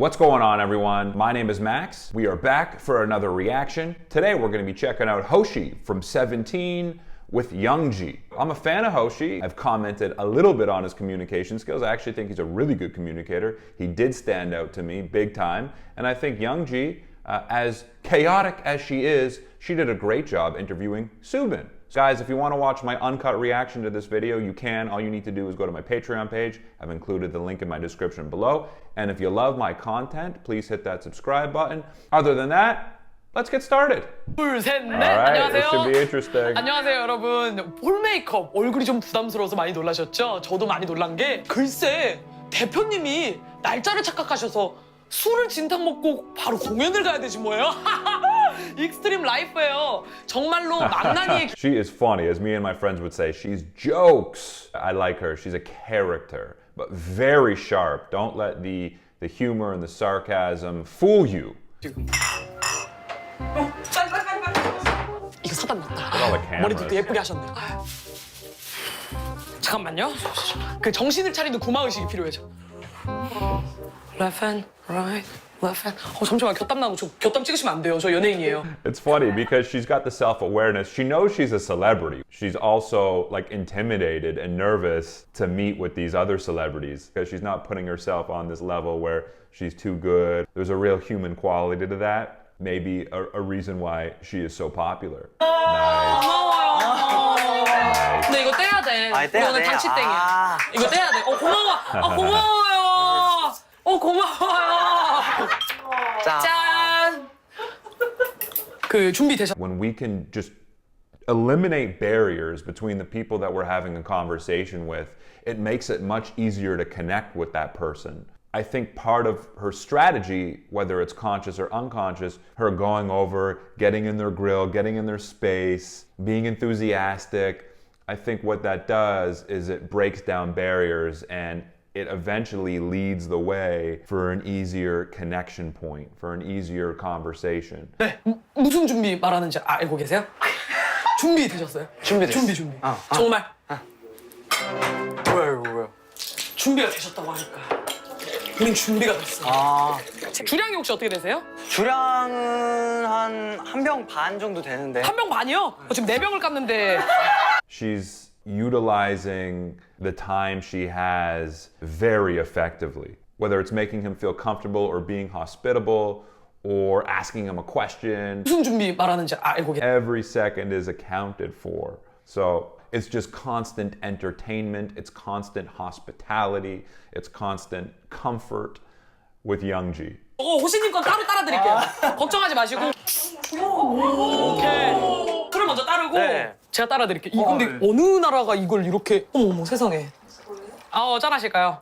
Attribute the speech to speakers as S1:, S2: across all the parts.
S1: What's going on, everyone? My name is Max. We are back for another reaction. Today we're going to be checking out Hoshi from 17 with Youngji. I'm a fan of Hoshi. I've commented a little bit on his communication skills. I actually think he's a really good communicator. He did stand out to me big time. And I think Youngji, as chaotic as she is, she did a great job interviewing Subin. Guys, if you want to watch my uncut reaction to this video, you can. All you need to do is go to my Patreon page. I've included the link in my description below. And if you love my content, please hit that subscribe button. Other than that, let's get started.
S2: 둘, 셋, 넷.
S1: Alright,
S2: 안녕하세요.
S1: this should be interesting.
S2: 안녕하세요, 여러분. 볼 메이크업 얼굴이 좀 부담스러워서 많이 놀라셨죠? 저도 많이 놀란 게 글쎄 대표님이 날짜를 착각하셔서 술을 진탕 먹고 바로 공연을 가야 되지 뭐예요? 익스트림 라이프예요. 정말로 망나니의
S1: She is funny, as me and my friends would say. She's jokes. I like her. She's a character, but very sharp. Don't let the humor and the sarcasm fool you.
S2: 이거 사단 났다.
S1: all the cameras.
S2: 머리도 되게 예쁘게 하셨네. 잠깐만요. 그 정신을 차리는 구마의식이 필요해져. Left hand, right, left hand. 잠시만 곁담 나고 저 곁담 찍으시면 안 돼요. 저 연예인이에요.
S1: It's funny because she's got the self-awareness. She knows she's a celebrity. She's also like intimidated and nervous to meet with these other celebrities because she's not putting herself on this level where she's too good. There's a real human quality to that. Maybe a reason why she is so popular. Nice.
S2: 고마워요. 근데 이거 떼야 돼.
S3: 떼야
S2: 이거는
S3: 돼?
S2: 당치땡이야. 이거 떼야 돼. 고마워. 고마워요. 고마워요. 짠. 그 준비되셨?
S1: When we can just eliminate barriers between the people that we're having a conversation with, it makes it much easier to connect with that person. I think part of her strategy, whether it's conscious or unconscious, her going over, getting in their grill, getting in their space, being enthusiastic, I think what that does is it breaks down barriers and it eventually leads the way for an easier connection point, for an easier conversation.
S2: 네. 무슨 준비 말하는지 알고 계세요? 준비되셨어요?
S3: 준비됐어.
S2: 준비. 정말
S3: 뭐야.
S2: 준비가 되셨다고 하니까 우린 준비가 됐어. 주량이 혹시 어떻게 되세요?
S3: 주량은 한 병 반 정도 되는데.
S2: 한 병 반이요? 지금 4병을 깠는데.
S1: She's utilizing the time she has very effectively, whether it's making him feel comfortable or being hospitable or asking him a question.
S2: 무슨 준비 말하는지 알고 계세요?
S1: Every second is accounted for. So it's just constant entertainment, it's constant hospitality, it's constant comfort with Youngji.
S2: 호시님 건 따로 따라드릴게요. 걱정하지 마시고. 오케이. 술을 먼저 따르고
S3: 네.
S2: 제가 따라드릴게요. 근데 어느 나라가 이걸 이렇게 어머 세상에. 짠하실까요?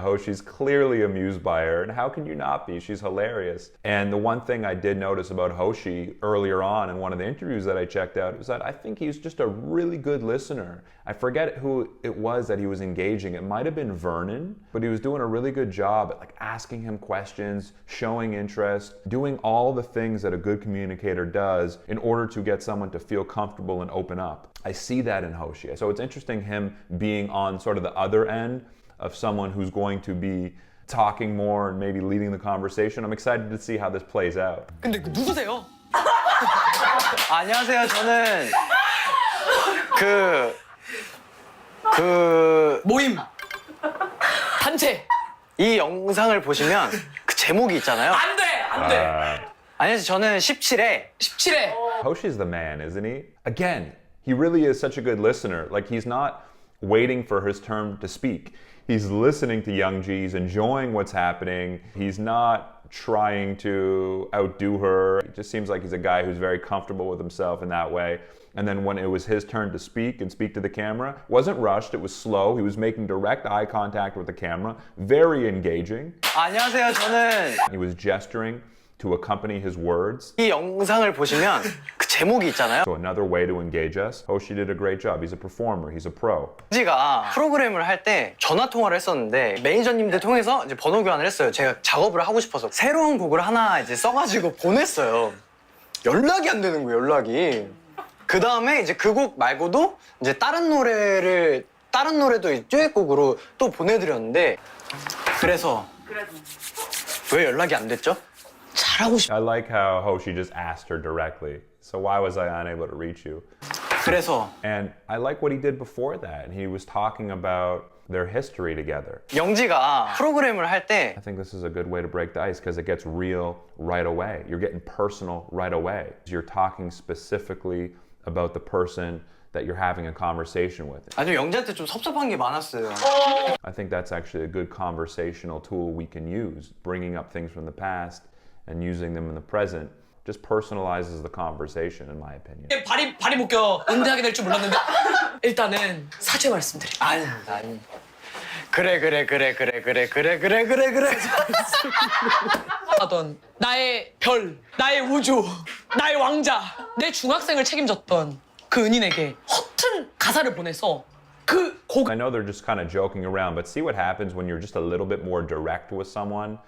S1: Hoshi's clearly amused by her, and how can you not be? She's hilarious. And the one thing I did notice about Hoshi earlier on in one of the interviews that I checked out was that I think he's just a really good listener. I forget who it was that he was engaging. It might have been Vernon, but he was doing a really good job at like asking him questions, showing interest, doing all the things that a good communicator does in order to get someone to feel comfortable and open up. I see that in Hoshi. So it's interesting him being on sort of the other end of someone who's going to be talking more and maybe leading the conversation. I'm excited to see how this plays out.
S2: 근데 누구세요?
S3: 안녕하세요. 저는
S2: 모임. 단체.
S3: 이 영상을 보시면 그 제목이 있잖아요.
S2: 안 돼.
S3: 안녕하세요. 저는 17회
S2: 17회.
S1: Hoshi's the man, isn't he? Again, he really is such a good listener. Like, he's not waiting for his turn to speak. He's listening to Youngji, he's enjoying what's happening. He's not trying to outdo her. It just seems like he's a guy who's very comfortable with himself in that way. And then when it was his turn to speak and speak to the camera, wasn't rushed, it was slow. He was making direct eye contact with the camera, very engaging.
S3: 안녕하세요. 저는
S1: He was gesturing to accompany his words.
S3: 이 영상을 보시면 그 제목이 있잖아요.
S1: So another way to engage us. Hoshi did a great job. He's a performer. He's a pro.
S3: 지가 프로그램을 할 때 전화 통화를 했었는데 매니저님들 통해서 이제 번호 교환을 했어요. 제가 작업을 하고 싶어서 새로운 곡을 하나 이제 써가지고 보냈어요. 연락이 안 되는 거예요. 연락이. 그 다음에 이제 그 곡 말고도 이제 다른 노래를 다른 노래도 듀엣곡으로 또 보내드렸는데 그래서 왜 연락이 안 됐죠?
S2: 잘하고 싶.
S1: I like how Hoshi just asked her directly. So why was I unable to reach you?
S3: 그래서
S1: And I like what he did before that. He was talking about their history together.
S3: 영지가 프로그램을 할 때
S1: I think this is a good way to break the ice because it gets real right away. You're getting personal right away. You're talking specifically about the person that you're having a conversation with.
S3: 아주 영지한테 좀 섭섭한 게 많았어요.
S1: I think that's actually a good conversational tool we can use. Bringing up things from the past and using them in the present just personalizes the conversation, in my opinion.
S2: 발이 묶여. 응대하게 될 줄 몰랐는데 일단은 사죄 말씀드립니다.
S3: 아니. 그래.
S2: 하던 나의 별, 나의 우주, 나의 왕자, 내 중학생을 책임졌던 그 은인에게 허튼 가사를 보내서 그 곡.
S1: I know they're just kind of joking around, but see what happens when you're just a little bit more direct with someone?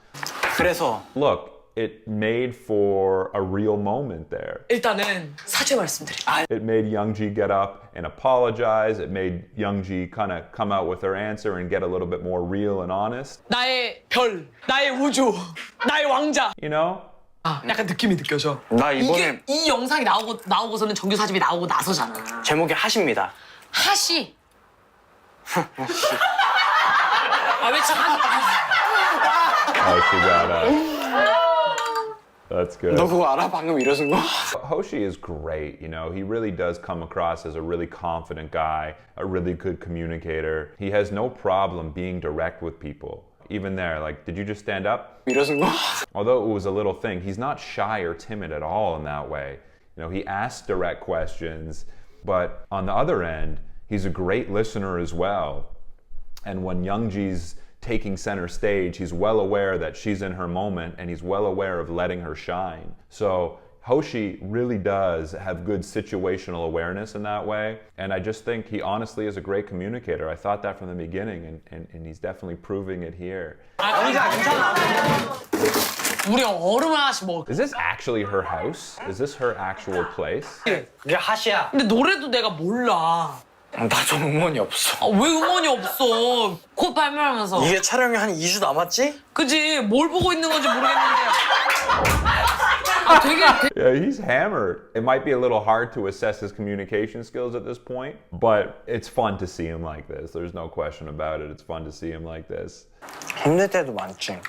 S3: 그래서
S1: Look, it made for a real moment there.
S2: 일단은 사죄 말씀드립니다.
S1: It made Youngji get up and apologize. It made Youngji kind of come out with her answer and get a little bit more real and honest.
S2: 나의 별, 나의 우주, 나의 왕자.
S1: You know?
S2: 아, 약간 느낌이 느껴져.
S3: 나
S2: 이게
S3: 이번에
S2: 이 영상이 나오고서는 정규 사집이 나오고 나서잖아.
S3: 제목이 하십니다.
S2: 하시. 아, 왜 참?
S1: Oh, she got up. That's good.
S3: 너 그거 알아? 방금 이러는 거?
S1: Hoshi is great, you know. He really does come across as a really confident guy, a really good communicator. He has no problem being direct with people. Even there, like, did you just stand up?
S3: 이러는 거?
S1: Although it was a little thing, he's not shy or timid at all in that way. You know, he asks direct questions, but on the other end, he's a great listener as well. And when Youngji's taking center stage, he's well aware that she's in her moment and he's well aware of letting her shine. So Hoshi really does have good situational awareness in that way. And I just think he honestly is a great communicator. I thought that from the beginning and he's definitely proving it here.
S3: 영지야 괜찮아.
S2: 우리 얼음 하나씩 먹을까?
S1: Is this actually her house? Is this her actual place?
S3: 그게 하시야.
S2: 근데 노래도 내가 몰라.
S3: 나 좀 음원이 없어.
S2: 아, 왜 음원이 없어? 곧 발매하면서.
S3: 이게 촬영이 한 2주 남았지?
S2: 그지? 뭘 보고 있는 건지 모르겠는데. 아, 되게
S1: Yeah, he's hammered. It might be a little hard to assess his communication skills at this point, but it's fun to see him like this. There's no question about it. It's fun to see him like this.
S3: 힘들 때도 많지.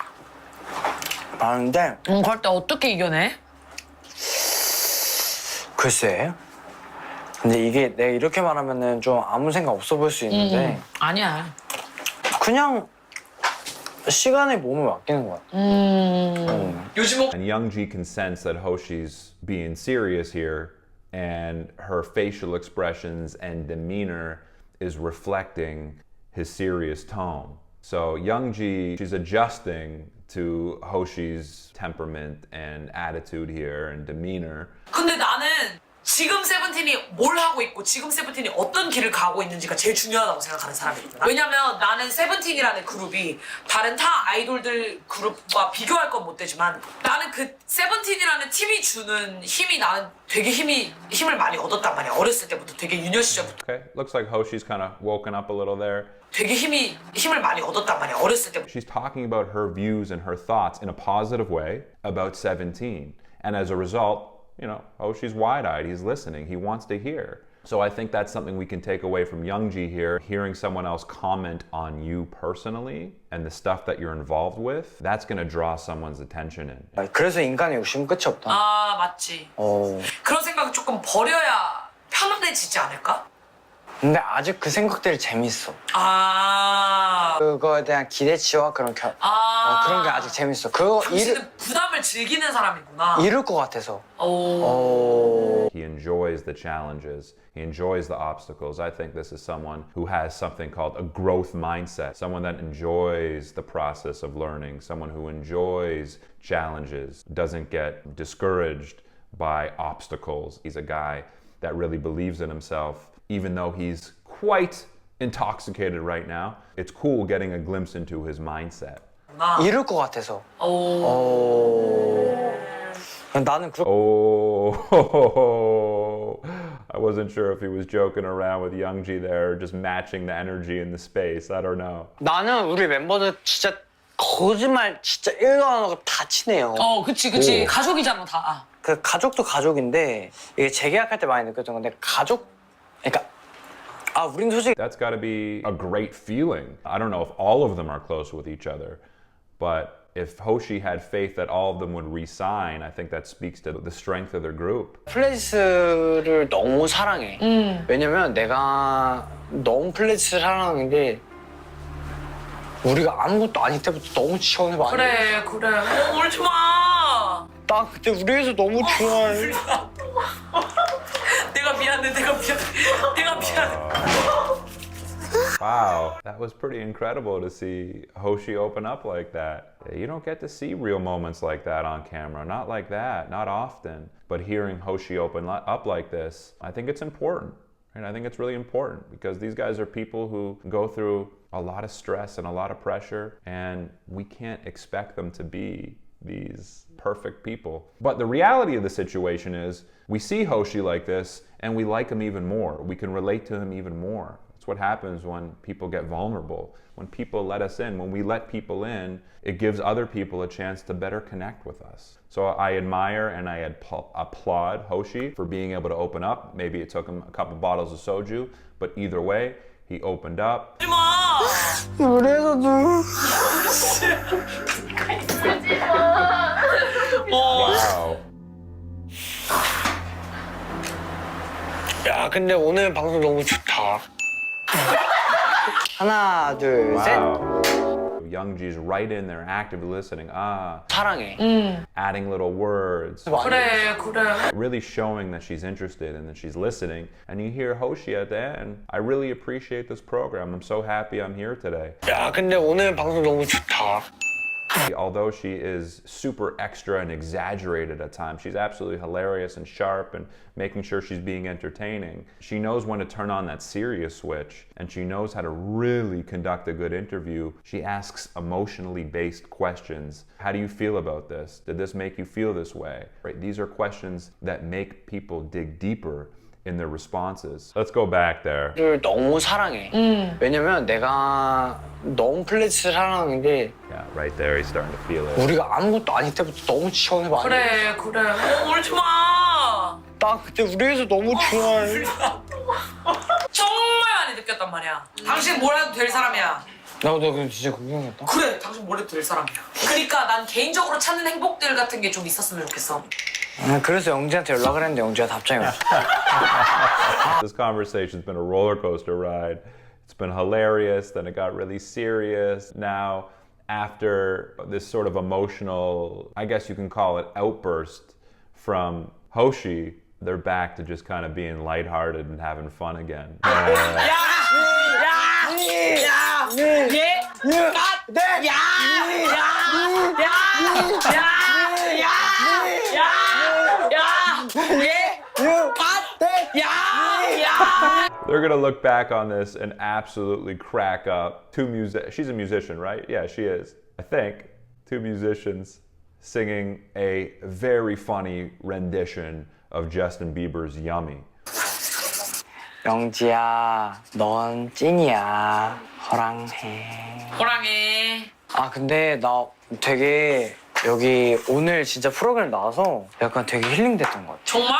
S3: 많은데
S2: 그럴 때 어떻게 이겨내?
S3: 글쎄. 근데 이게 내가 이렇게 말하면은 좀 아무 생각 없어 보일 수 있는데
S2: 아니야.
S3: 그냥 시간에 몸을 맡기는 것 같아.
S2: 요즘
S1: And Youngji can sense that Hoshi's being serious here, and her facial expressions and demeanor is reflecting his serious tone. So Youngji, she's adjusting to Hoshi's temperament and attitude here and demeanor.
S2: 근데 나는 지금 세븐틴이 뭘 하고 있고 지금 세븐틴이 어떤 길을 가고 있는지가 제일 중요하다고 생각하는 사람이거든. 왜냐면 나는 세븐틴이라는 그룹이 다른 타 아이돌들 그룹과 비교할 건 못 되지만 나는 그 세븐틴이라는 팀이 주는 힘이 나는 되게 힘을 많이 얻었단 말이야. 어렸을 때부터 되게 유년 시절부터
S1: Okay, looks like Hoshi's kind of woken up a little there.
S2: 되게 힘을 많이 얻었단 말이야. 어렸을 때부터.
S1: She's talking about her views and her thoughts in a positive way about 17. And as a result, you know, Hoshi's wide-eyed, he's listening, he wants to hear. So I think that's something we can take away from Youngji here. Hearing someone else comment on you personally and the stuff that you're involved with, that's going to draw someone's attention in.
S3: 그래서 인간의 욕심은 끝이 없다.
S2: 아, 맞지.
S3: 어.
S2: 그런 생각을 조금 버려야 편안해지지 않을까?
S3: 근데 아직 그 생각들이 재밌어.
S2: 아.
S3: 그거에 대한 기대치와 그런 그런 게 아직 재밌어. 그거
S2: 당신은 부담을 즐기는 사람이구나.
S3: 이룰 것 같아서.
S2: 오.
S1: He enjoys the challenges. He enjoys the obstacles. I think this is someone who has something called a growth mindset. Someone that enjoys the process of learning. Someone who enjoys challenges. Doesn't get discouraged by obstacles. He's a guy that really believes in himself. Even though he's quite intoxicated right now, it's cool getting a glimpse into his mindset.
S3: 이룰 것 같아서.
S2: 오.
S3: 나는 그렇게
S1: Oh, I wasn't sure if he was joking around with Youngji there, or just matching the energy in the space. I don't know.
S3: 나는 우리 멤버들 진짜 거짓말 진짜 1도 안 하고 다 친해요.
S2: 그치.
S1: 오.
S2: 가족이잖아, 다.
S3: 그 가족도 가족인데 이게 재계약할 때 많이 느꼈던 건데 그러니까 우린 솔직히
S1: That's got to be a great feeling. I don't know if all of them are close with each other, but if Hoshi had faith that all of them would re-sign, I think that speaks to the strength of their group.
S3: 플레디스를 너무 사랑해. 왜냐면 내가 너무 플레디스를 사랑하는 게 우리가 아무것도 아닐 때부터 너무 지원을 많이 해.
S2: 그래. 울지 마.
S3: 나 그때 우리 회사 너무 좋아해.
S2: 내가 미안해.
S1: Wow, that was pretty incredible to see Hoshi open up like that. You don't get to see real moments like that on camera. Not like that, not often. But hearing Hoshi open up like this, I think it's important. And I think it's really important because these guys are people who go through a lot of stress and a lot of pressure, and we can't expect them to be these perfect people. But the reality of the situation is we see Hoshi like this and we like him even more. We can relate to him even more. That's what happens when people get vulnerable. When people let us in, when we let people in, it gives other people a chance to better connect with us. So I admire and I applaud Hoshi for being able to open up. Maybe it took him a couple bottles of soju, but either way, he opened up.
S2: 울지 마.
S3: 우리 회사도
S1: Wow.
S3: 야 근데 오늘 방송 너무 좋다. 하나 둘 셋.
S1: Wow. Youngji's right in there, actively listening.
S3: 사랑해.
S1: Adding little words.
S2: 그래.
S1: Really showing that she's interested and that she's listening. And you hear Hoshi at the end. I really appreciate this program. I'm so happy I'm here today.
S3: 야 근데 오늘 방송 너무 좋다.
S1: Although she is super extra and exaggerated at times, she's absolutely hilarious and sharp and making sure she's being entertaining. She knows when to turn on that serious switch, and she knows how to really conduct a good interview. She asks emotionally based questions. How do you feel about this? Did this make you feel this way? Right? These are questions that make people dig deeper in their responses. Let's go back there.
S3: 를 너무 사랑해. 왜냐면 내가 너무 플레디스를 사랑하는 게
S1: Yeah, right there, he's starting to feel it.
S3: 우리가 아무것도 아닐 때부터 너무 지원을 많이 해.
S2: 그래. 울지 마.
S3: 나 그때 우리 회사 너무 좋아해.
S2: 정말 많이 느꼈단 말이야. 당신 뭘 해도 될 사람이야.
S3: 나 근데 진짜 궁금했다.
S2: 그래, 당신 뭘 해도 될 사람이야. 그러니까 난 개인적으로 찾는 행복들 같은 게 좀 있었으면 좋겠어.
S3: 그래서 영지한테 연락을 했는데 영지가 답장이 없어.
S1: This conversation's been a roller coaster ride. It's been hilarious, then it got really serious. Now, after this sort of emotional, I guess you can call it outburst from Hoshi, they're back to just kind of being lighthearted and having fun again. They're gonna look back on this and absolutely crack up. She's a musician, right? Yeah, she is. I think 2 musicians singing a very funny rendition of Justin Bieber's Yummy.
S3: 영지야, 넌 찐이야. 허랑해.
S2: 호랑이.
S3: 근데 나 되게 여기 오늘 진짜 프로그램 나와서 약간 되게 힐링됐던 것 같아.
S2: 정말?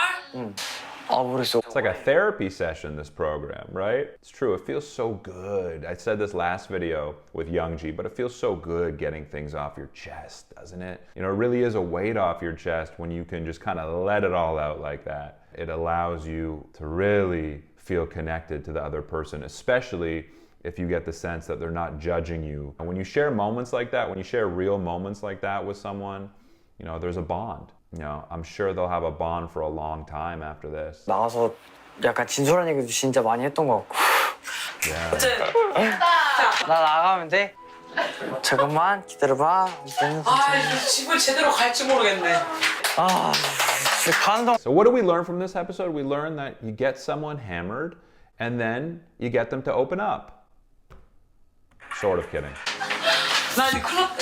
S3: 모르겠어.
S1: It's like a therapy session, this program, right? It's true, it feels so good. I said this last video with Youngji, but it feels so good getting things off your chest, doesn't it? You know, it really is a weight off your chest when you can just kind of let it all out like that. It allows you to really feel connected to the other person, especially if you get the sense that they're not judging you. And when you share moments like that, when you share real moments like that with someone, you know, there's a bond. You know, I'm sure they'll have a bond for a long time after this.
S3: 나가서 약간 진솔한 얘기도 진짜 많이 했던 것 같고.
S1: Yeah.
S3: 나 나가면 돼? 잠깐만 기다려봐.
S2: 이거 집을 제대로 갈지 모르겠네.
S3: 진짜 가는 동안
S1: So what do we learn from this episode? We learn that you get someone hammered and then you get them to open up. Sort of kidding.
S2: 나 이제 큰일 났다.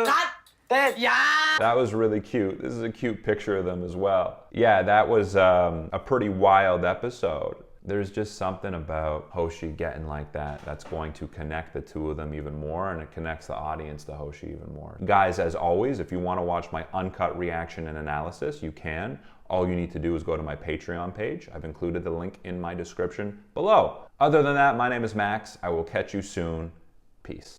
S3: 갓! 땡!
S2: 야!
S1: That was really cute. This is a cute picture of them as well. Yeah, that was a pretty wild episode. There's just something about Hoshi getting like that that's going to connect the two of them even more, and it connects the audience to Hoshi even more. Guys, as always, if you want to watch my uncut reaction and analysis, you can. All you need to do is go to my Patreon page. I've included the link in my description below. Other than that, my name is Max. I will catch you soon. Peace.